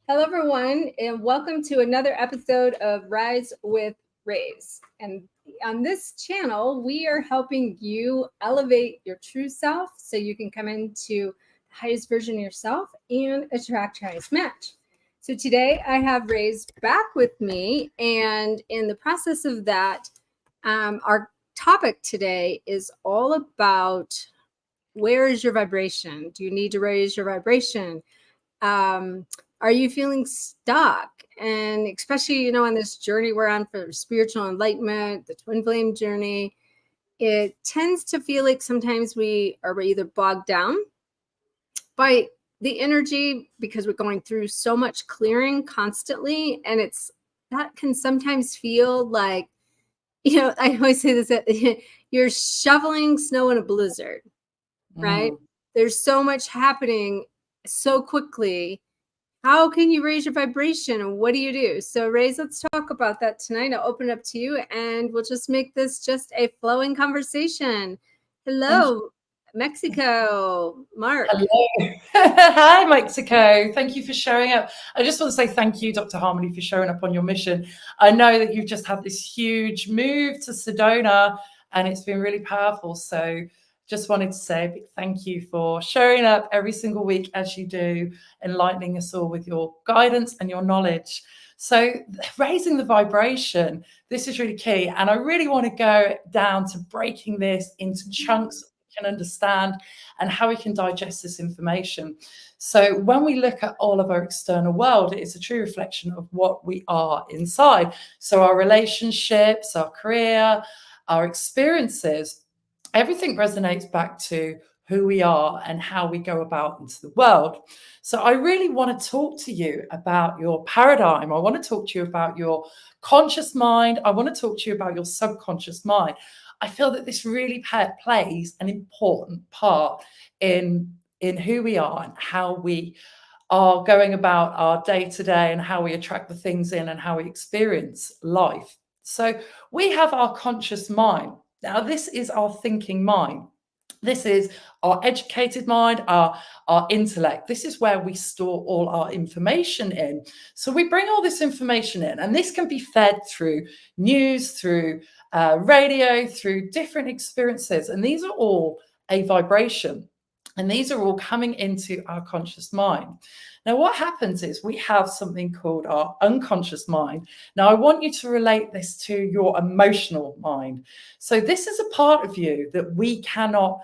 Hello, everyone, and welcome to another episode of Rise with Reis. And on this channel, we are helping you elevate your true self so you can come into the highest version of yourself and attract your highest match. So today I have Reis back with me, and in the process of that, our topic today is all about where is your vibration? Do you need to raise your vibration? Um, are you feeling stuck? And especially, on this journey we're on for spiritual enlightenment, the twin flame journey, it tends to feel like sometimes we are either bogged down by the energy because we're going through so much clearing constantly. And that can sometimes feel like, I always say this, that you're shoveling snow in a blizzard, right? There's so much happening so quickly. How can you raise your vibration and what do you do? So Reis, let's talk about that tonight. I'll open it up to you and we'll just make this just a flowing conversation. Hello, Mexico. Mark. Hello. Hi, Mexico. Thank you for showing up. I just want to say thank you, Dr. Harmony, for showing up on your mission. I know that you've just had this huge move to Sedona and it's been really powerful. So just wanted to say a big thank you for showing up every single week as you do, enlightening us all with your guidance and your knowledge. So raising the vibration, this is really key. And I really want to go down to breaking this into chunks we can understand and how we can digest this information. So when we look at all of our external world, it's a true reflection of what we are inside. So our relationships, our career, our experiences, everything resonates back to who we are and how we go about into the world. So I really want to talk to you about your paradigm. I want to talk to you about your conscious mind. I want to talk to you about your subconscious mind. I feel that this really plays an important part in who we are and how we are going about our day to day and how we attract the things in and how we experience life. So we have our conscious mind. Now, this is our thinking mind. This is our educated mind, our intellect. This is where we store all our information in. So we bring all this information in, and this can be fed through news, through radio, through different experiences. And these are all a vibration. And these are all coming into our conscious mind. Now, what happens is we have something called our unconscious mind. Now, I want you to relate this to your emotional mind. So this is a part of you that we cannot,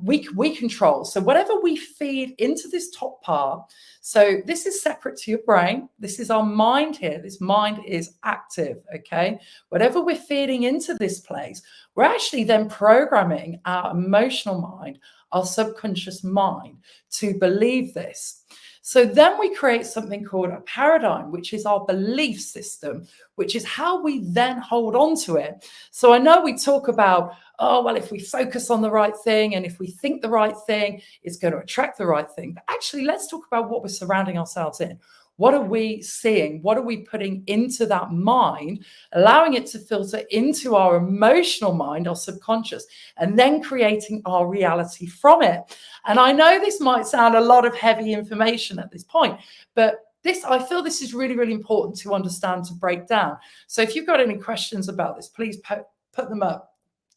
we control. So whatever we feed into this top part, so this is separate to your brain. This is our mind here. This mind is active, okay? Whatever we're feeding into this place, we're actually then programming our emotional mind, our subconscious mind, to believe this. So then we create something called a paradigm, which is our belief system, which is how we then hold on to it. So I know we talk about, oh, well, if we focus on the right thing and if we think the right thing, it's going to attract the right thing. But actually, let's talk about what we're surrounding ourselves in. What are we seeing? What are we putting into that mind, allowing it to filter into our emotional mind, our subconscious, and then creating our reality from it? And I know this might sound a lot of heavy information at this point, but I feel this is really, really important to understand, to break down. So if you've got any questions about this, please put them up.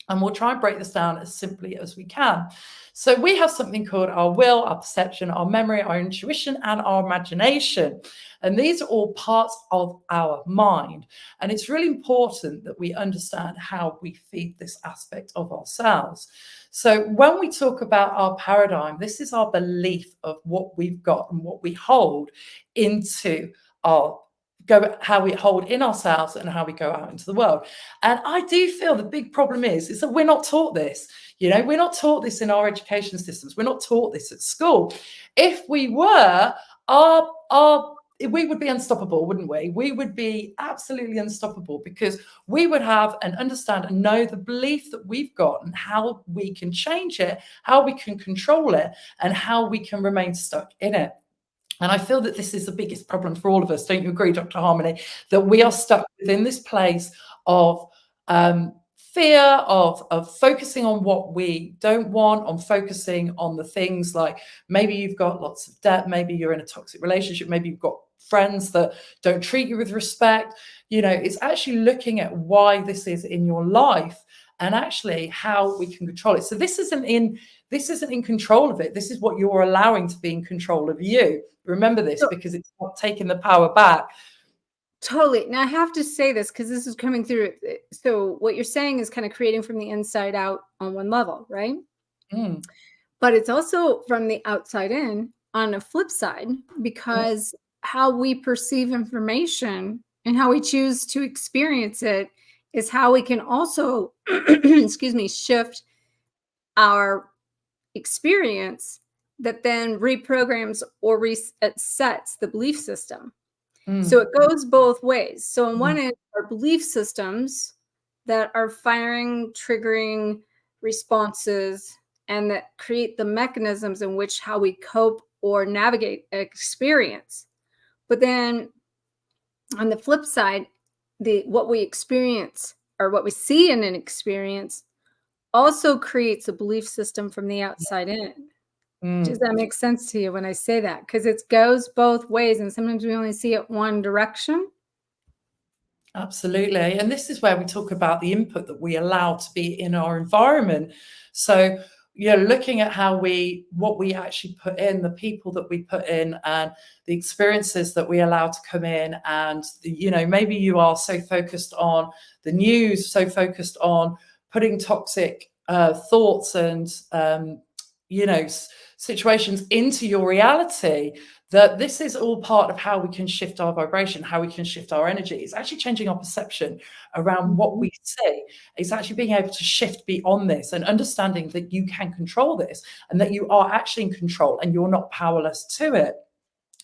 And we'll try and break this down as simply as we can. So we have something called our will, our perception, our memory, our intuition, and our imagination. And these are all parts of our mind. And it's really important that we understand how we feed this aspect of ourselves. So when we talk about our paradigm, this is our belief of what we've got and what we hold into how we hold in ourselves and how we go out into the world. And I do feel the big problem is that we're not taught this. We're not taught this in our education systems. We're not taught this at school. If we were, we would be unstoppable, wouldn't we? We would be absolutely unstoppable because we would have and understand and know the belief that we've got and how we can change it, how we can control it, and how we can remain stuck in it. And I feel that this is the biggest problem for all of us. Don't you agree, Dr. Harmony, that we are stuck within this place of fear, of focusing on what we don't want, on focusing on the things like maybe you've got lots of debt, maybe you're in a toxic relationship, maybe you've got friends that don't treat you with respect. It's actually looking at why this is in your life and actually how we can control it. So this isn't in control of it. This is what you're allowing to be in control of you. Remember this, because it's not taking the power back. Totally. Now I have to say this because this is coming through. So what you're saying is kind of creating from the inside out on one level, right? But it's also from the outside in on a flip side, because how we perceive information and how we choose to experience it is how we can also, excuse me, shift our experience that then reprograms or resets the belief system. So it goes both ways. So on one end are belief systems that are firing, triggering responses, and that create the mechanisms in which how we cope or navigate an experience. But then on the flip side, what we experience or what we see in an experience also creates a belief system from the outside in. Does that make sense to you when I say that? Because it goes both ways, and sometimes we only see it one direction. Absolutely. And this is where we talk about the input that we allow to be in our environment. So, looking at what we actually put in, the people that we put in, and the experiences that we allow to come in. And, maybe you are so focused on the news, so focused on putting toxic thoughts and, situations into your reality, that this is all part of how we can shift our vibration, how we can shift our energy. It's actually changing our perception around what we see. It's actually being able to shift beyond this and understanding that you can control this and that you are actually in control and you're not powerless to it.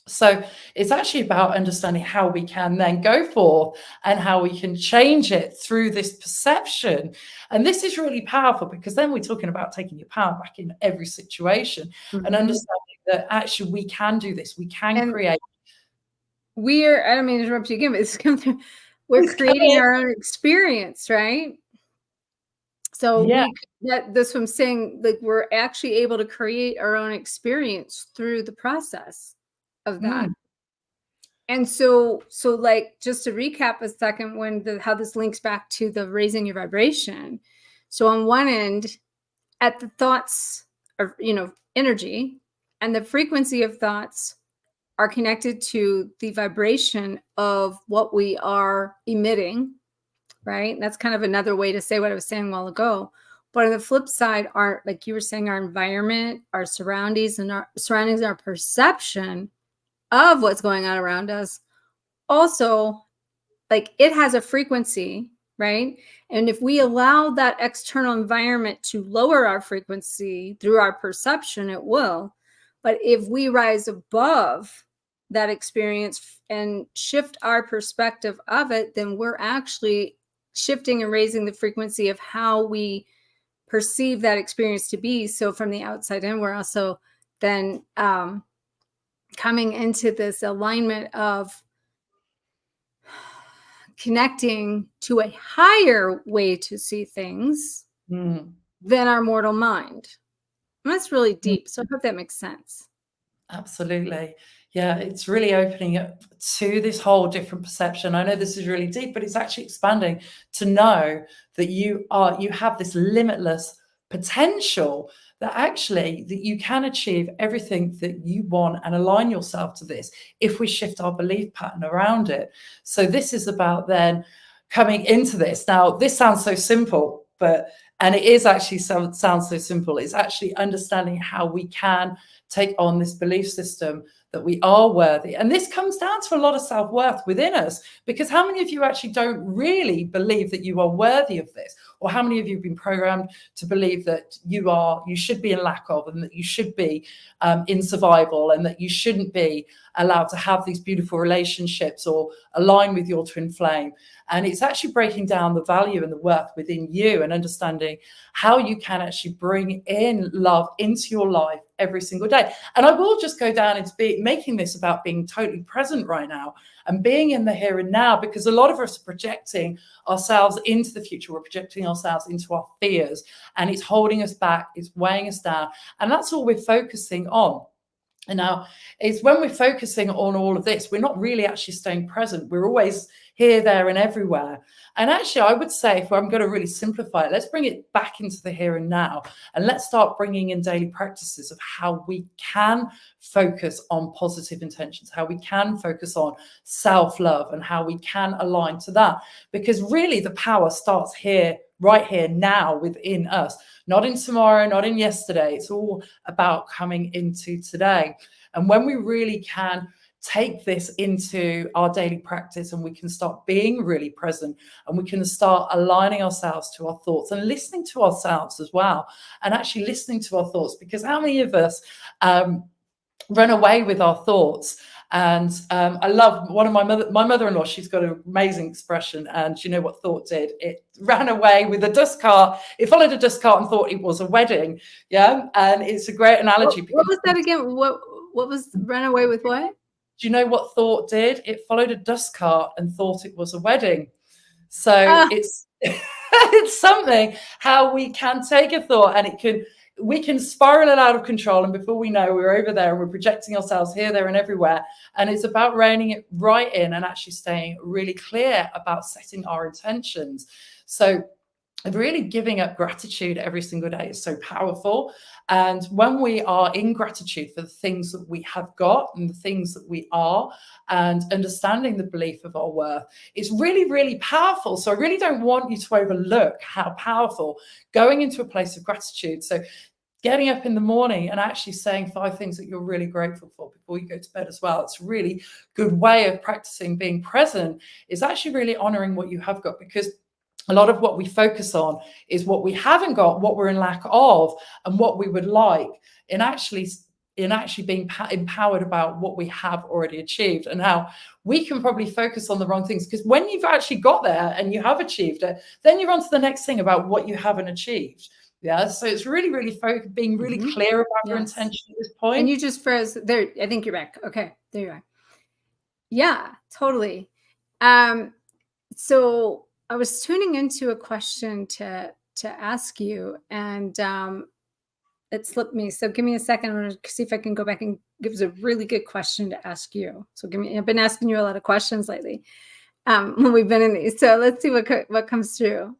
So it's actually about understanding how we can then go forth and how we can change it through this perception. And this is really powerful, because then we're talking about taking your power back in every situation and understanding that actually we can do this. We can create. I don't mean to interrupt you again, but it's coming through. We're creating our own experience, right? So that's what I'm saying. Like, we're actually able to create our own experience through the process of that. And so like, just to recap a second, how this links back to the raising your vibration. So on one end, at the thoughts of, energy, and the frequency of thoughts are connected to the vibration of what we are emitting, right? And that's kind of another way to say what I was saying a while ago. But on the flip side, like you were saying, our environment, our surroundings, and our perception of what's going on around us also, like, it has a frequency, right? And if we allow that external environment to lower our frequency through our perception, it will. But if we rise above that experience and shift our perspective of it, then we're actually shifting and raising the frequency of how we perceive that experience to be. So from the outside in, we're also then coming into this alignment of connecting to a higher way to see things than our mortal mind. And that's really deep. So I hope that makes sense. Absolutely. Yeah, it's really opening up to this whole different perception. I know this is really deep, but it's actually expanding to know that you have this limitless potential, that actually that you can achieve everything that you want and align yourself to this if we shift our belief pattern around it. So this is about then coming into this. Now, this sounds so simple, and it is actually sounds so simple. It's actually understanding how we can take on this belief system that we are worthy. And this comes down to a lot of self-worth within us, because how many of you actually don't really believe that you are worthy of this? Or how many of you have been programmed to believe that you should be in lack of, and that you should be in survival, and that you shouldn't be allowed to have these beautiful relationships or align with your twin flame? And it's actually breaking down the value and the worth within you and understanding how you can actually bring in love into your life every single day. And I will just go down into making this about being totally present right now and being in the here and now, because a lot of us are projecting ourselves into the future. We're projecting ourselves into our fears, and it's holding us back, it's weighing us down, and that's all we're focusing on. And now it's when we're focusing on all of this, we're not really actually staying present. We're always here, there, and everywhere. And actually, I would say, if I'm going to really simplify it, let's bring it back into the here and now. And let's start bringing in daily practices of how we can focus on positive intentions, how we can focus on self-love, and how we can align to that. Because really, the power starts here, right here, now within us, not in tomorrow, not in yesterday. It's all about coming into today. And when we really can take this into our daily practice, and we can start being really present, and we can start aligning ourselves to our thoughts and listening to ourselves as well, and actually listening to our thoughts, because how many of us run away with our thoughts? And I love one of my mother-in-law, she's got an amazing expression, and you know what thought did? It ran away with a dust cart. It followed a dust cart and thought it was a wedding. Yeah. And it's a great analogy. What was that again? What was run away with what? Do you know what thought did? It followed a dust cart and thought it was a wedding. So it's it's something how we can take a thought, and we can spiral it out of control, and before we know, we're over there and we're projecting ourselves here, there, and everywhere. And it's about reining it right in and actually staying really clear about setting our intentions. So really giving up gratitude every single day is so powerful. And when we are in gratitude for the things that we have got and the things that we are, and understanding the belief of our worth, it's really, really powerful. So I really don't want you to overlook how powerful going into a place of gratitude. So getting up in the morning and actually saying 5 things that you're really grateful for before you go to bed as well. It's a really good way of practicing being present, is actually really honoring what you have got, because a lot of what we focus on is what we haven't got, what we're in lack of, and what we would like, in actually being empowered about what we have already achieved, and how we can probably focus on the wrong things. Because when you've actually got there and you have achieved it, then you're on to the next thing about what you haven't achieved. Yeah. So it's really, really being really clear about your intention at this point. And you just froze there. I think you're back. Okay. There you are. Yeah, totally. So I was tuning into a question to ask you, and it slipped me. So give me a second. I'm going to see if I can go back and give us a really good question to ask you. So I've been asking you a lot of questions lately when we've been in these. So let's see what comes through.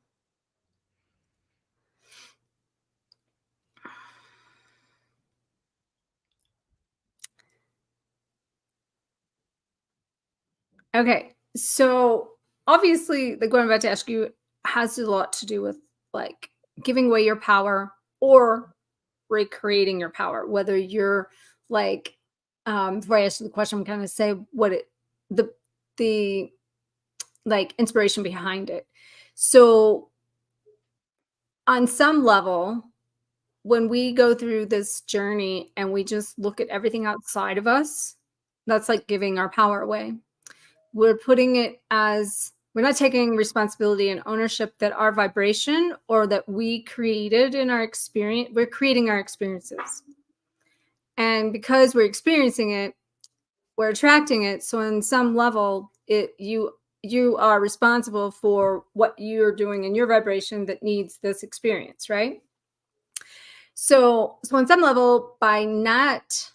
Okay, so obviously, what I'm about to ask you has a lot to do with like giving away your power or recreating your power. Whether you're like, before I ask you the question, I'm kind of say what the like inspiration behind it. So on some level, when we go through this journey and we just look at everything outside of us, that's like giving our power away. We're putting it as, we're not taking responsibility and ownership that our vibration or that we created in our experience, we're creating our experiences. And because we're experiencing it, we're attracting it. So on some level, you are responsible for what you're doing in your vibration that needs this experience, right? So on some level, by not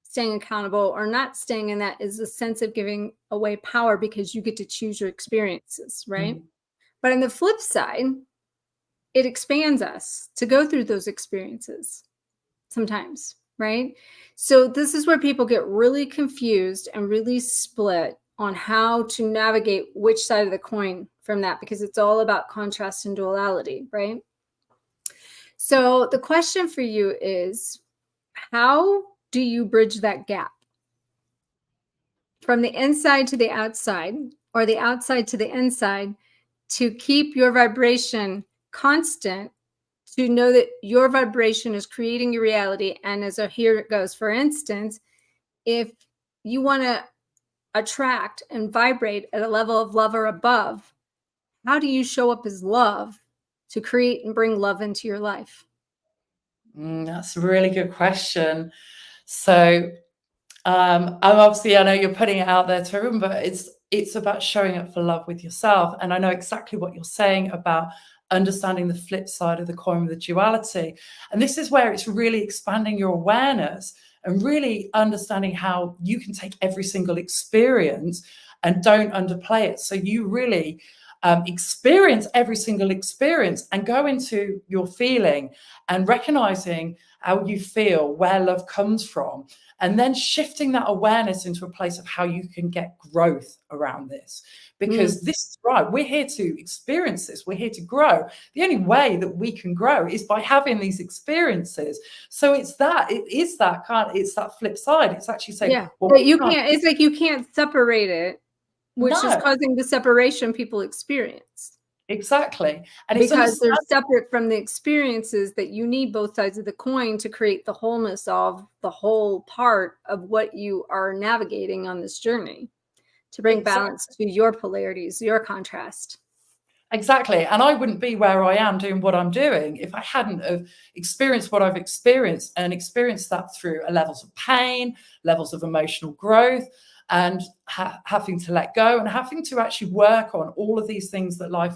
staying accountable or not staying in that is a sense of giving away power, because you get to choose your experiences, right? But on the flip side, it expands us to go through those experiences sometimes, right? So this is where people get really confused and really split on how to navigate which side of the coin from that, because it's all about contrast and duality, right? So the question for you is, how do you bridge that gap from the inside to the outside, or the outside to the inside, to keep your vibration constant, to know that your vibration is creating your reality? And here it goes. For instance, if you want to attract and vibrate at a level of love or above, how do you show up as love to create and bring love into your life? That's a really good question. So obviously, I know you're putting it out there to everyone, but it's about showing up for love with yourself. And I know exactly what you're saying about understanding the flip side of the coin with the duality. And this is where it's really expanding your awareness and really understanding how you can take every single experience and don't underplay it. So you really experience every single experience and go into your feeling and recognizing how you feel, where love comes from, and then shifting that awareness into a place of how you can get growth around this. Because this is right, we're here to experience this, we're here to grow. The only way that we can grow is by having these experiences. So it's that flip side. It's actually saying, Yeah, well, but you can't, it's like you can't separate it, which is no, causing the separation people experience. exactly. And it's Because they're understanding. separate from the experiences that you need both sides of the coin to create the wholeness of the whole part of what you are navigating on this journey, to bring balance to your polarities, your contrast. Exactly. And I wouldn't be where I am doing what I'm doing if I hadn't have experienced what I've experienced, and experienced that through levels of pain, levels of emotional growth, and having to let go and having to actually work on all of these things that life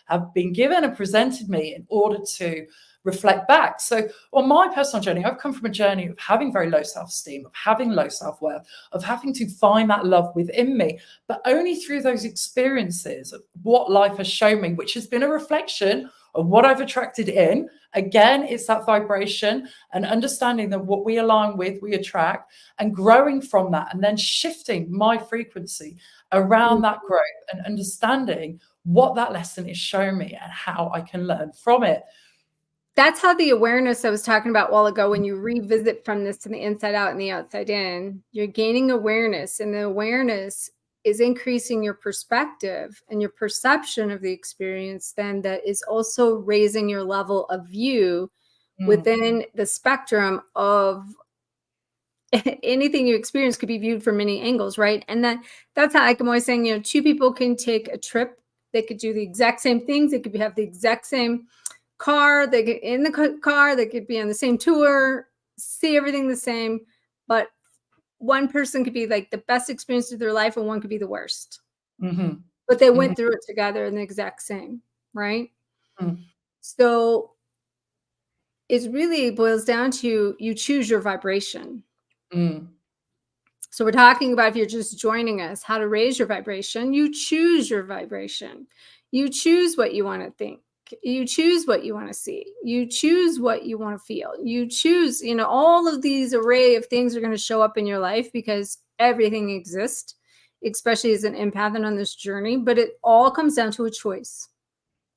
have been given and presented me in order to reflect back. So on my personal journey, I've come from a journey of having very low self-esteem, of having low self-worth, of having to find that love within me, but only through those experiences of what life has shown me, which has been a reflection of what I've attracted in. Again, it's that vibration and understanding that what we align with, we attract, and growing from that, and then shifting my frequency around that growth and understanding what that lesson is showing me and how I can learn from it. That's how the awareness I was talking about a while ago, when you revisit from this to the inside out and the outside in, you're gaining awareness, and the awareness is increasing your perspective and your perception of the experience. Then that is also raising your level of view within the spectrum of anything you experience could be viewed from many angles, right? And that's how, like I'm always saying, you know, two people can take a trip. They could do the exact same things. They could have the exact same car. They get in the car. They could be on the same tour, see everything the same. But one person could be like the best experience of their life, and one could be the worst. But they went through it together in the exact same, right? So it really boils down to you choose your vibration. So we're talking about, if you're just joining us, how to raise your vibration. You choose your vibration. You choose what you want to think. You choose what you want to see. You choose what you want to feel. You choose, you know, all of these array of things are going to show up in your life because everything exists, especially as an empath and on this journey. But it all comes down to a choice.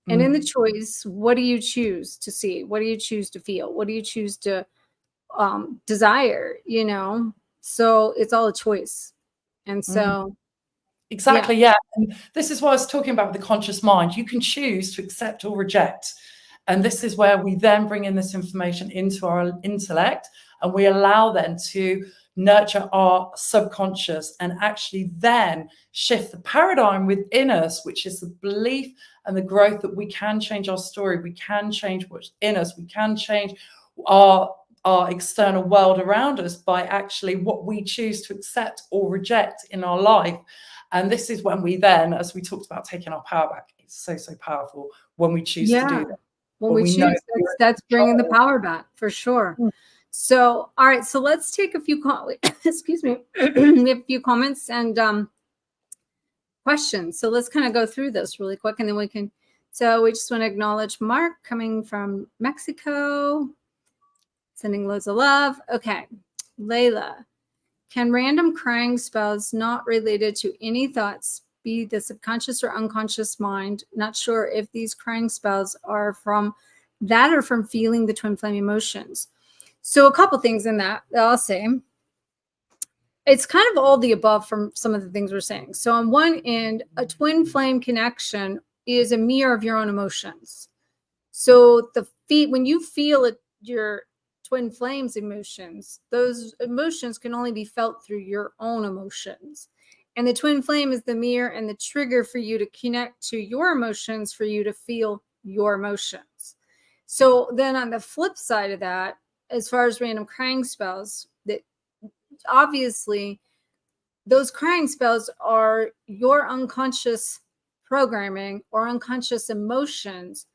And in the choice, what do you choose to see? What do you choose to feel? What do you choose to desire, you know? So it's all a choice. And so exactly, yeah. And this is what I was talking about with the conscious mind. You can choose to accept or reject. And this is where we then bring in this information into our intellect, and we allow then to nurture our subconscious and actually then shift the paradigm within us, which is the belief and the growth that we can change our story, we can change what's in us, we can change our external world around us by actually what we choose to accept or reject in our life. And this is when we then, as we talked about, taking our power back. It's so, so powerful when we choose to do that. When we choose, that's bringing the power back for sure. So, all right. So let's take a few, excuse me, we have a few comments and questions. So let's kind of go through this really quick, and then we can, so we just want to acknowledge Mark coming from Mexico, sending loads of love. Okay. Layla, can random crying spells not related to any thoughts be the subconscious or unconscious mind? Not sure if these crying spells are from that or from feeling the twin flame emotions. So a couple things in that I'll say. It's kind of all the above from some of the things we're saying. So on one end, a twin flame connection is a mirror of your own emotions. So when you feel it, your twin flames emotions, those emotions can only be felt through your own emotions. And the twin flame is the mirror and the trigger for you to connect to your emotions, for you to feel your emotions. So then on the flip side of that, as far as random crying spells, that obviously those crying spells are your unconscious programming or unconscious emotions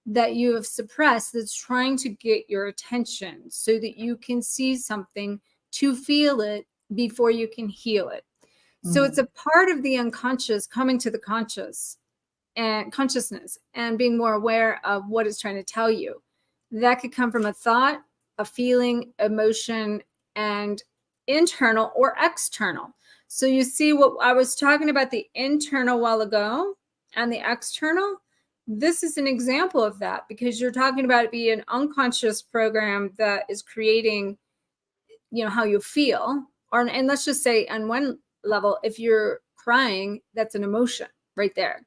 that you have suppressed, that's trying to get your attention so that you can see something to feel it before you can heal it. So it's a part of the unconscious coming to the conscious and consciousness and being more aware of what it's trying to tell you. That could come from a thought, a feeling, emotion, and internal or external. So you see what I was talking about, the internal a while ago and the external. This is an example of that, because you're talking about it being an unconscious program that is creating, how you feel. And let's just say on one level, if you're crying, that's an emotion right there.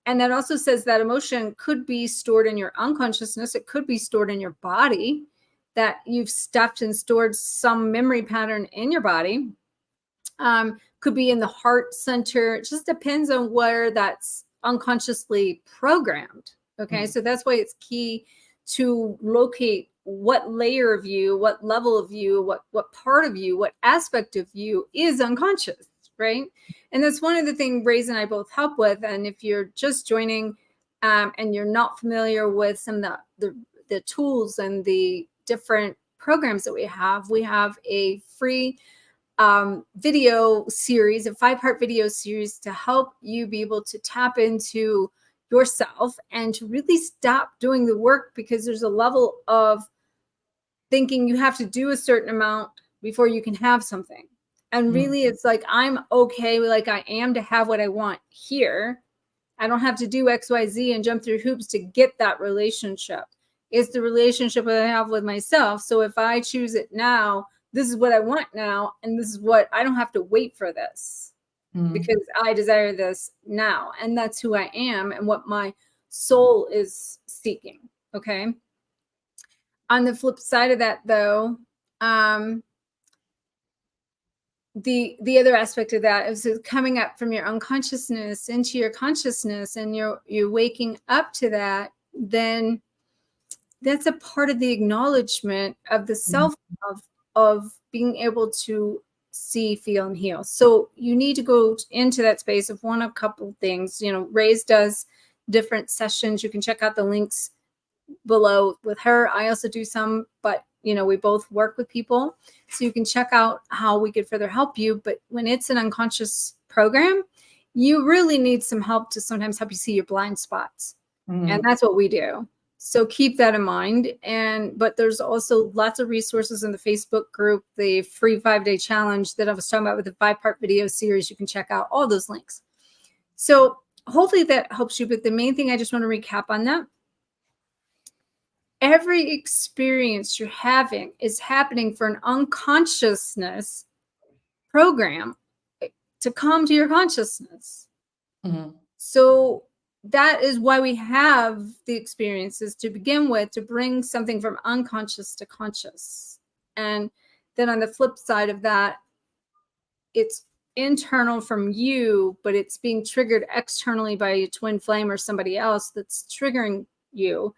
And that also says that emotion could be stored in your unconsciousness. It could be stored in your body, that you've stuffed and stored some memory pattern in your body. Could be in the heart center. It just depends on where that's unconsciously programmed. Okay. So that's why it's key to locate what layer of you, what level of you, what part of you, what aspect of you is unconscious, right? And that's one of the things Reis and I both help with. And if you're just joining and you're not familiar with some of the tools and the different programs that we have a free video series, a 5-part video series to help you be able to tap into yourself and to really stop doing the work, because there's a level of thinking you have to do a certain amount before you can have something. And really, it's like, I'm okay like I am to have what I want here. I don't have to do X, Y, Z and jump through hoops to get that relationship. It's the relationship that I have with myself. So if I choose it now, this is what I want now. And this is what I don't have to wait for this, because I desire this now. And that's who I am and what my soul is seeking. Okay. On the flip side of that, though, the other aspect of that is coming up from your unconsciousness into your consciousness, and you're waking up to that. Then that's a part of the acknowledgement of the self of being able to see, feel, and heal. So you need to go into that space of a couple of things. Reis does different sessions. You can check out the links below with her. I also do some, but we both work with people, so you can check out how we could further help you. But when it's an unconscious program, you really need some help to sometimes help you see your blind spots. And that's what we do. So keep that in mind. But there's also lots of resources in the Facebook group, the free 5-day challenge that I was talking about with the 5-part video series. You can check out all those links. So hopefully that helps you. But the main thing I just want to recap on that: every experience you're having is happening for an unconsciousness program to come to your consciousness. So that is why we have the experiences to begin with, to bring something from unconscious to conscious. And then on the flip side of that, it's internal from you, but it's being triggered externally by a twin flame or somebody else that's triggering you,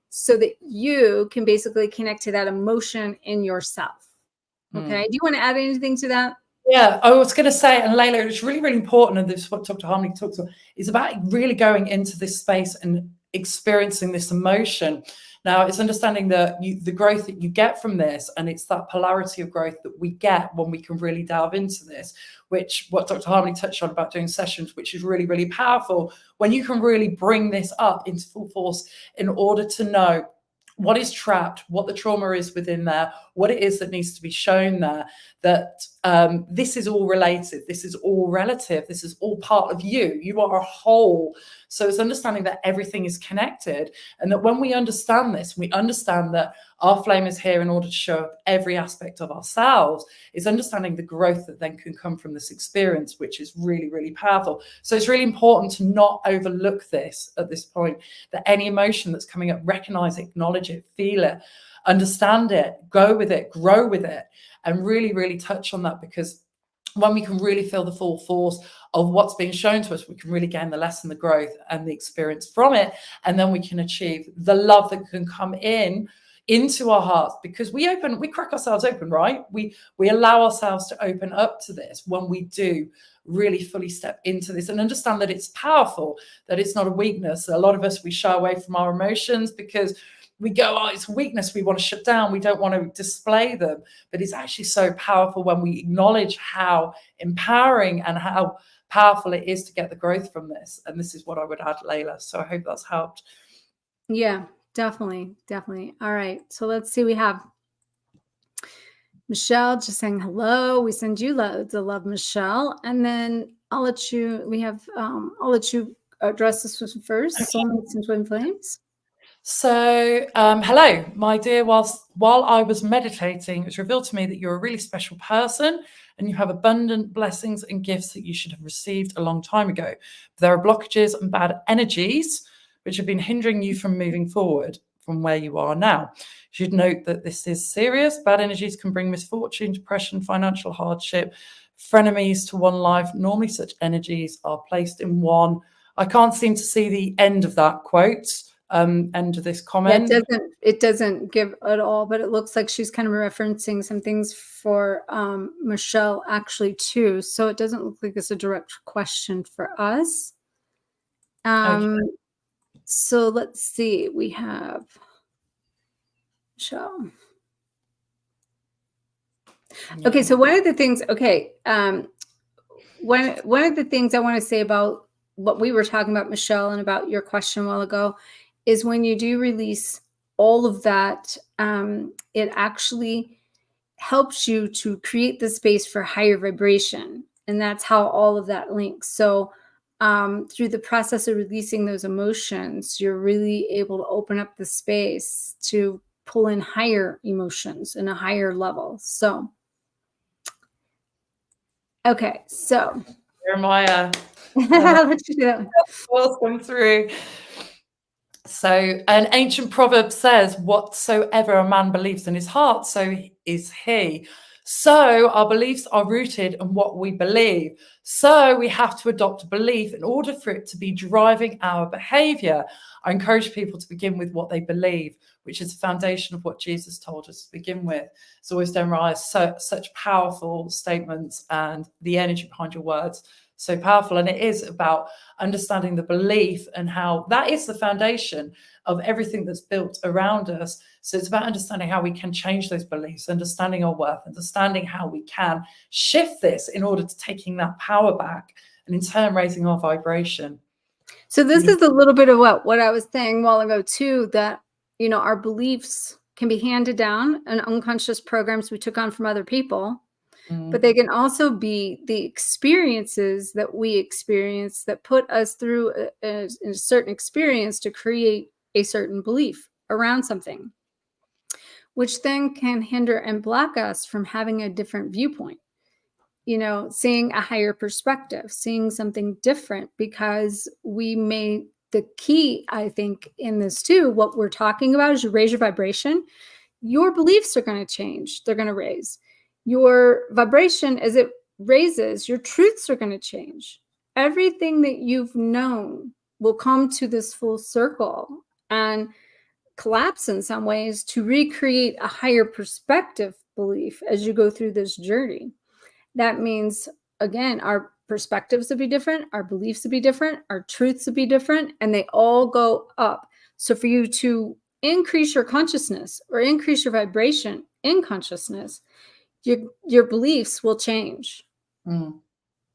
so that you can basically connect to that emotion in yourself. Okay. Do you want to add anything to that? Yeah, I was going to say, and Layla, it's really, really important, and this is what Dr. Harmony talks about, is about really going into this space and experiencing this emotion. Now, it's understanding that the growth that you get from this, and it's that polarity of growth that we get when we can really delve into this, which what Dr. Harmony touched on about doing sessions, which is really, really powerful, when you can really bring this up into full force in order to know what is trapped, what the trauma is within there, what it is that needs to be shown there, that this is all related, this is all relative, this is all part of you. You are a whole. So it's understanding that everything is connected, and that when we understand this, we understand that our flame is here in order to show up every aspect of ourselves. It's understanding the growth that then can come from this experience, which is really, really powerful. So it's really important to not overlook this at this point, that any emotion that's coming up, recognize it, acknowledge it, feel it, understand it, go with it, grow with it, and really, really touch on that. Because when we can really feel the full force of what's being shown to us, we can really gain the lesson, the growth, and the experience from it. And then we can achieve the love that can come into our hearts, because we crack ourselves open, right? We allow ourselves to open up to this when we do really fully step into this and understand that it's powerful, that it's not a weakness. A lot of us, we shy away from our emotions because we go, oh, it's weakness, we want to shut down, we don't want to display them. But it's actually so powerful when we acknowledge how empowering and how powerful it is to get the growth from this. And this is what I would add, Layla. So I hope that's helped. Yeah, definitely. All right. So let's see. We have Michelle just saying hello. We send you loads of love, Michelle. And then I'll let you address this one first. Okay. Soulmates and twin flames. So, hello, my dear. While I was meditating, it was revealed to me that you're a really special person and you have abundant blessings and gifts that you should have received a long time ago. There are blockages and bad energies which have been hindering you from moving forward from where you are now. You should note that this is serious. Bad energies can bring misfortune, depression, financial hardship, frenemies to one life. Normally such energies are placed in one. I can't seem to see the end of that quote. End of this comment. It doesn't give at all, but it looks like she's kind of referencing some things for Michelle actually too. So it doesn't look like it's a direct question for us. Okay. So let's see. We have Michelle. Yeah. Okay, so one of the things. Okay, one of the things I want to say about what we were talking about, Michelle, and about your question a while ago, is when you do release all of that, it actually helps you to create the space for higher vibration. And that's how all of that links. So through the process of releasing those emotions, you're really able to open up the space to pull in higher emotions and a higher level. So, okay, so. Jeremiah. I'll let you do that one. Come through. So an ancient proverb says, whatsoever a man believes in his heart, so is he. So our beliefs are rooted in what we believe. So we have to adopt a belief in order for it to be driving our behavior. I encourage people to begin with what they believe, which is the foundation of what Jesus told us to begin with. It's always done right. Such powerful statements, and the energy behind your words so powerful. And it is about understanding the belief and how that is the foundation of everything that's built around us. So it's about understanding how we can change those beliefs, understanding our worth, understanding how we can shift this in order to taking that power back and in turn raising our vibration. So this is a little bit of what I was saying a while ago too, that, you know, our beliefs can be handed down and unconscious programs we took on from other people. But they can also be the experiences that we experience that put us through a certain experience to create a certain belief around something, which then can hinder and block us from having a different viewpoint, you know, seeing a higher perspective, seeing something different, because the key, I think, in this too, what we're talking about is you raise your vibration, your beliefs are going to change. They're going to raise. Your vibration, as it raises, your truths are going to change. Everything that you've known will come to this full circle and collapse in some ways to recreate a higher perspective belief as you go through this journey. That means, again, our perspectives will be different, our beliefs will be different, our truths will be different, and they all go up. So for you to increase your consciousness or increase your vibration in consciousness, your beliefs will change.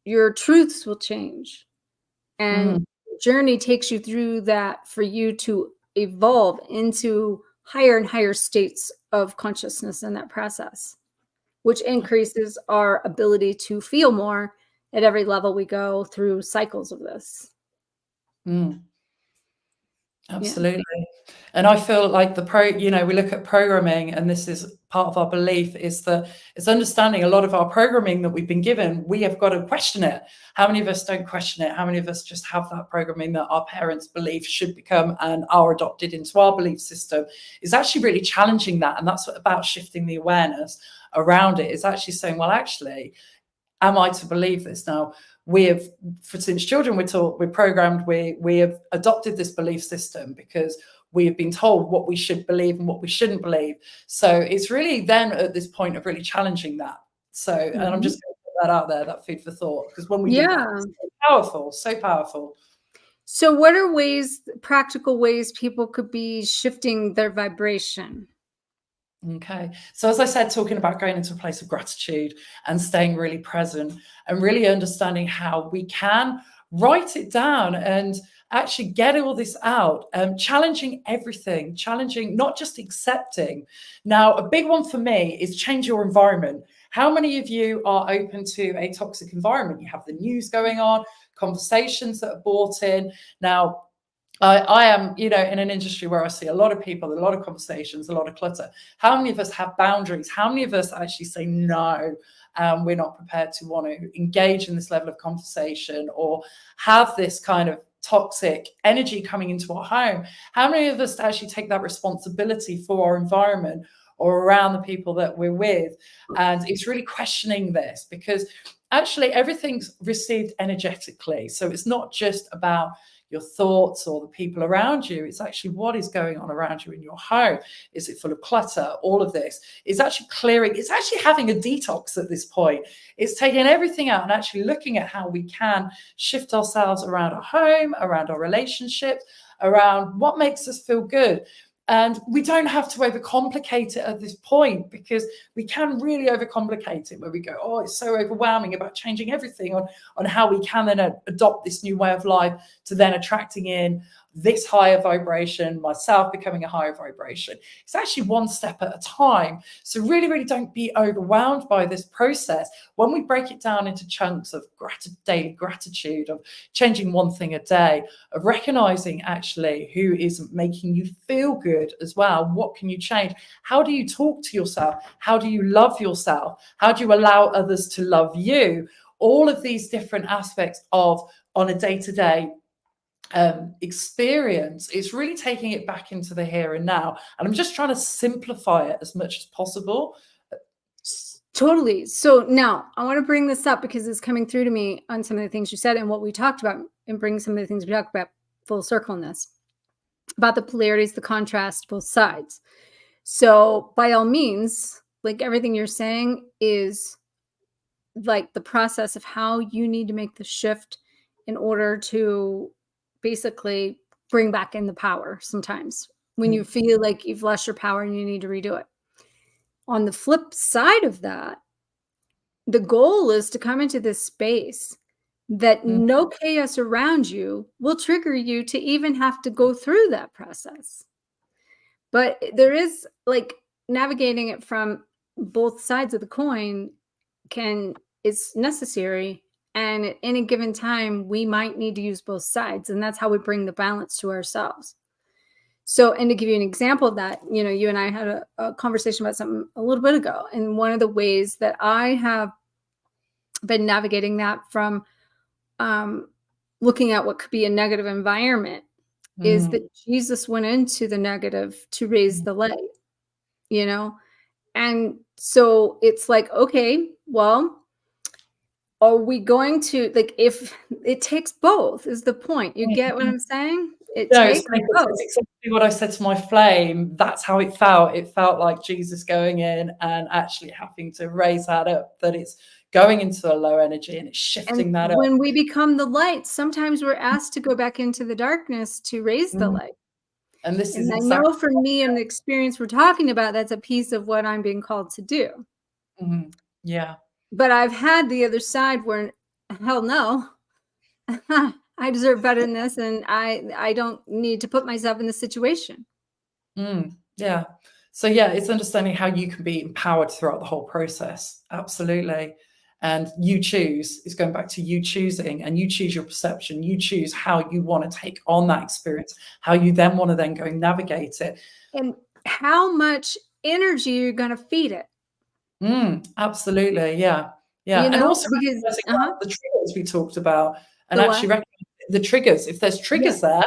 Your truths will change. And the journey takes you through that for you to evolve into higher and higher states of consciousness in that process, which increases our ability to feel more at every level we go through cycles of this. Absolutely. Yeah. And I feel like we look at programming, and this is part of our belief, is that it's understanding a lot of our programming that we've been given, we have got to question it. How many of us don't question it? How many of us just have that programming that our parents' belief should become and are adopted into our belief system? Is actually really challenging that. And that's about shifting the awareness around it. It's actually saying, well, actually, am I to believe this now? We have, since children we're taught, we're programmed, we have adopted this belief system because we have been told what we should believe and what we shouldn't believe. So it's really then at this point of really challenging that. So, and I'm just going to put that out there, that food for thought, because when we do that, it's so powerful, so powerful. So what are practical ways people could be shifting their vibration? Okay. So, as I said, talking about going into a place of gratitude and staying really present and really understanding how we can write it down and actually get all this out, challenging everything, challenging, not just accepting. Now, a big one for me is change your environment. How many of you are open to a toxic environment? You have the news going on, conversations that are brought in. Now, I am, in an industry where I see a lot of people, a lot of conversations, a lot of clutter. How many of us have boundaries? How many of us actually say no? We're not prepared to want to engage in this level of conversation or have this kind of toxic energy coming into our home. How many of us actually take that responsibility for our environment or around the people that we're with? And it's really questioning this, because actually everything's received energetically. So it's not just about your thoughts or the people around you. It's actually what is going on around you in your home. Is it full of clutter? All of this is actually clearing. It's actually having a detox at this point. It's taking everything out and actually looking at how we can shift ourselves around our home, around our relationships, around what makes us feel good. And we don't have to overcomplicate it at this point, because we can really overcomplicate it where we go, oh, it's so overwhelming about changing everything on how we can then adopt this new way of life to then attracting in this higher vibration, myself becoming a higher vibration. It's actually one step at a time. So really, really don't be overwhelmed by this process. When we break it down into chunks of daily gratitude, of changing one thing a day, of recognizing actually who is making you feel good as well. What can you change? How do you talk to yourself? How do you love yourself? How do you allow others to love you? All of these different aspects of on a day-to-day experience. It's really taking it back into the here and now. And I'm just trying to simplify it as much as possible. Totally. So now I want to bring this up because it's coming through to me on some of the things you said and what we talked about, and bring some of the things we talked about full circle in this, about the polarities, the contrast, both sides. So by all means, like everything you're saying is like the process of how you need to make the shift in order to basically bring back in the power sometimes when you feel like you've lost your power and you need to redo it. On the flip side of that, the goal is to come into this space that no chaos around you will trigger you to even have to go through that process. But there is like navigating it from both sides of the coin is necessary. And at any given time, we might need to use both sides. And that's how we bring the balance to ourselves. So, and to give you an example of that, you and I had a conversation about something a little bit ago. And one of the ways that I have been navigating that from looking at what could be a negative environment is that Jesus went into the negative to raise the light, And so it's like, okay, well, are we going to, like, if it takes both is the point. You get what I'm saying? It takes both. It's exactly what I said to my flame. That's how it felt. It felt like Jesus going in and actually having to raise that up, that it's going into a low energy and it's shifting that up. When we become the light, sometimes we're asked to go back into the darkness to raise the light. And this is I know for me and the experience we're talking about, that's a piece of what I'm being called to do. Yeah. But I've had the other side where, hell no, I deserve better than this, and I don't need to put myself in this situation. Yeah. So yeah, it's understanding how you can be empowered throughout the whole process. Absolutely. And you choose. It's going back to you choosing, and you choose your perception. You choose how you want to take on that experience, how you then want to then go navigate it. And how much energy you're going to feed it. Absolutely. Yeah. Yeah. And also because the triggers we talked about, and actually recognize the triggers. If there's triggers there,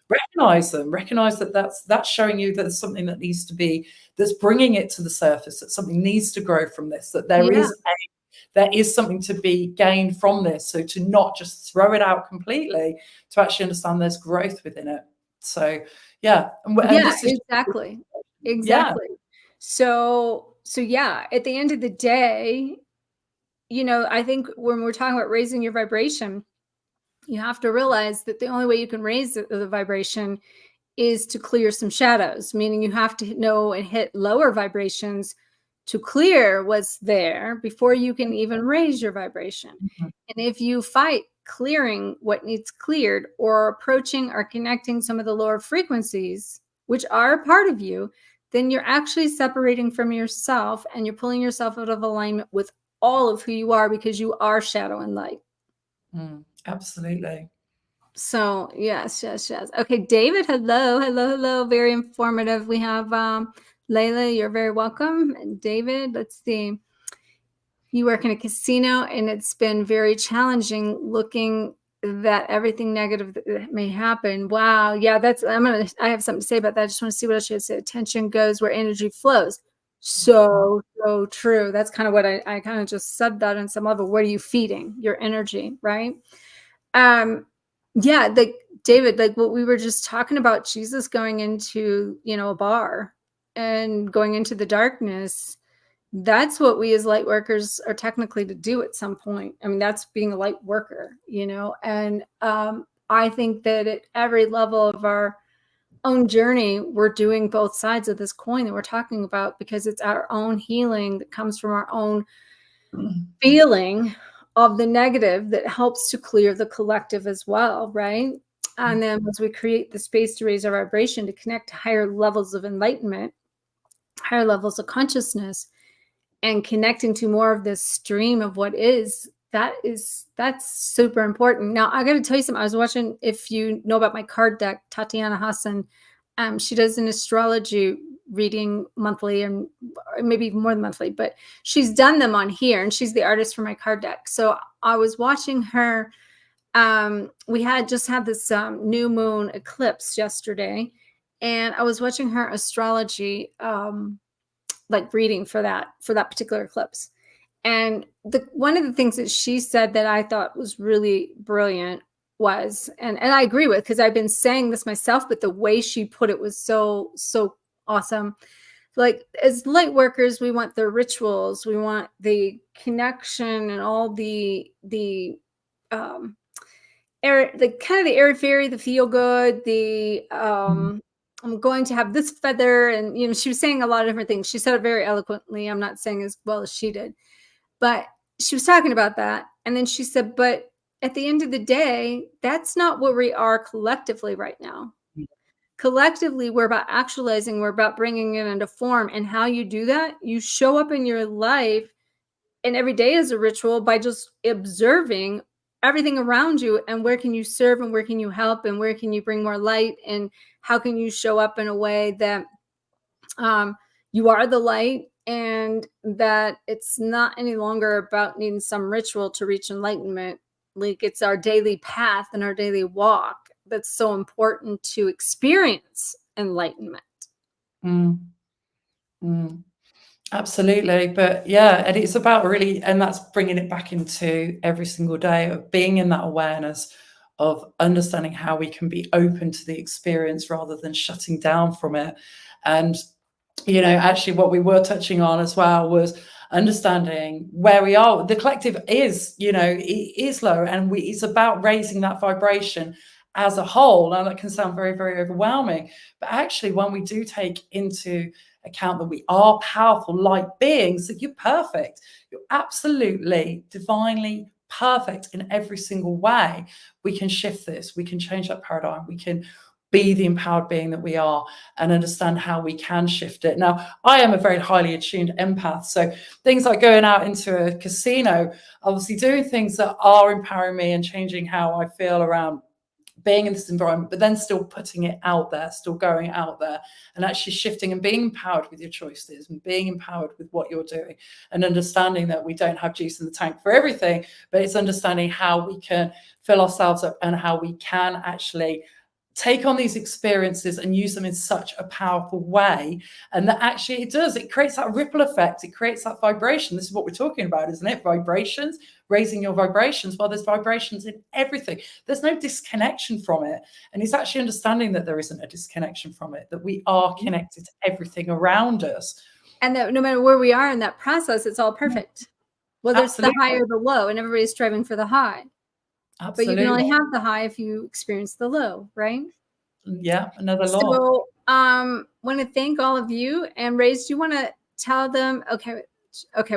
recognize them. Recognize that that's showing you that there's something that needs to be, that's bringing it to the surface, that something needs to grow from this, that there is something to be gained from this. So to not just throw it out completely, to actually understand there's growth within it. So yeah. Exactly. So yeah, at the end of the day, I think when we're talking about raising your vibration, you have to realize that the only way you can raise the vibration is to clear some shadows, meaning you have to know and hit lower vibrations to clear what's there before you can even raise your vibration. Mhm. And if you fight clearing what needs cleared or approaching or connecting some of the lower frequencies, which are a part of you, then you're actually separating from yourself and you're pulling yourself out of alignment with all of who you are, because you are shadow and light. Absolutely. So yes. Okay, David, hello. Very informative. We have Layla, you're very welcome. And David, let's see. You work in a casino and it's been very challenging looking that everything negative that may happen. Wow. Yeah, I have something to say about that. I just want to see what else you had to say. Attention goes where energy flows. So true. That's kind of what I kind of just said that on some level. What are you feeding? Your energy, right? Yeah, like David, like what we were just talking about, Jesus going into, a bar and going into the darkness. That's what we as light workers are technically to do at some point. I mean, that's being a light worker, and I think that at every level of our own journey, we're doing both sides of this coin that we're talking about, because it's our own healing that comes from our own feeling of the negative that helps to clear the collective as well, right? And then as we create the space to raise our vibration, to connect to higher levels of enlightenment, higher levels of consciousness, and connecting to more of this stream of what is, that's super important. Now I got to tell you something. I was watching, if you know about my card deck, Tatiana Hassan, she does an astrology reading monthly, and maybe more than monthly, but she's done them on here, and she's the artist for my card deck. So I was watching her. We had just had this new moon eclipse yesterday, and I was watching her astrology like reading for that particular eclipse. And one of the things that she said that I thought was really brilliant was, and I agree with, because I've been saying this myself, but the way she put it was so awesome. Like, as light workers, we want the rituals, we want the connection, and all the air, the kind of the airy fairy, the feel good, the I'm going to have this feather, and she was saying a lot of different things. She said it very eloquently. I'm not saying as well as she did, but she was talking about that. And then she said, but at the end of the day, that's not what we are collectively right now. Collectively, we're about actualizing, we're about bringing it into form. And how you do that, you show up in your life, and every day is a ritual, by just observing everything around you, and where can you serve, and where can you help, and where can you bring more light, and how can you show up in a way that you are the light, and that it's not any longer about needing some ritual to reach enlightenment. Like, it's our daily path and our daily walk that's so important to experience enlightenment. Mm. Mm. Absolutely. But yeah, and it's about really, and that's bringing it back into every single day of being in that awareness of understanding how we can be open to the experience rather than shutting down from it. And, actually what we were touching on as well was understanding where we are. The collective is, it is low, and it's about raising that vibration as a whole. Now that can sound very, very overwhelming, but actually when we do take into account that we are powerful light beings, that you're perfect, you're absolutely divinely perfect in every single way, we can shift this, we can change that paradigm, we can be the empowered being that we are, and understand how we can shift it. Now, I am a very highly attuned empath, so things like going out into a casino, obviously doing things that are empowering me and changing how I feel around being in this environment, but then still putting it out there, still going out there, and actually shifting and being empowered with your choices, and being empowered with what you're doing, and understanding that we don't have juice in the tank for everything, but it's understanding how we can fill ourselves up, and how we can actually take on these experiences and use them in such a powerful way. And that actually it creates that ripple effect, it creates that vibration. This is what we're talking about, isn't it? Vibrations, raising your vibrations. Well, there's vibrations in everything, there's no disconnection from it. And it's actually understanding that there isn't a disconnection from it, that we are connected to everything around us, And that no matter where we are in that process, it's all perfect. Whether it's the high or the low, and everybody's striving for the high. But you can only Absolutely. have the high if you experience the low, right? Yeah, another law. So want to thank all of you. And Reis, do you want to tell them, okay,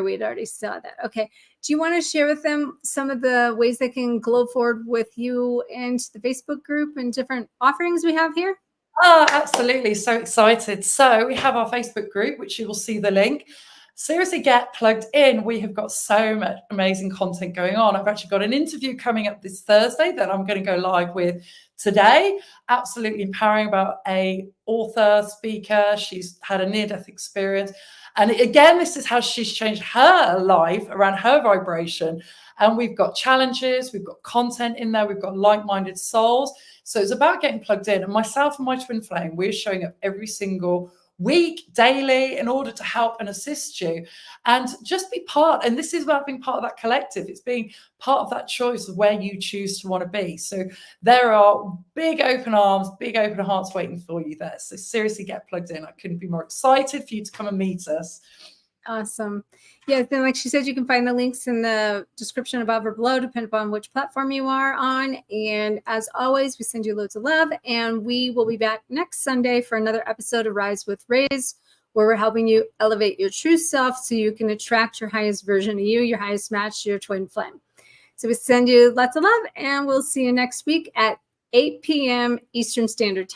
we'd already saw that. Okay. Do you want to share with them some of the ways they can glow forward with you and the Facebook group and different offerings we have here? Oh, absolutely. So excited. So we have our Facebook group, which you will see the link. Seriously, get plugged in. We have got so much amazing content going on. I've actually got an interview coming up this Thursday that I'm going to go live with today. Absolutely empowering about a author, speaker. She's had a near-death experience. And again, this is how she's changed her life around her vibration. And we've got challenges, we've got content in there, we've got like-minded souls. So it's about getting plugged in. And myself and my twin flame, we're showing up every single week, daily, in order to help and assist you. And just be part. And this is about being part of that collective. It's being part of that choice of where you choose to want to be. So there are big open arms, big open hearts waiting for you there. So seriously, get plugged in. I couldn't be more excited for you to come and meet us. Awesome. Yeah, then like she said, you can find the links in the description above or below, depending upon which platform you are on. And as always, we send you loads of love. And we will be back next Sunday for another episode of Rise with Reis, where we're helping you elevate your true self so you can attract your highest version of you, your highest match, your twin flame. So we send you lots of love, and we'll see you next week at 8 p.m. Eastern Standard Time.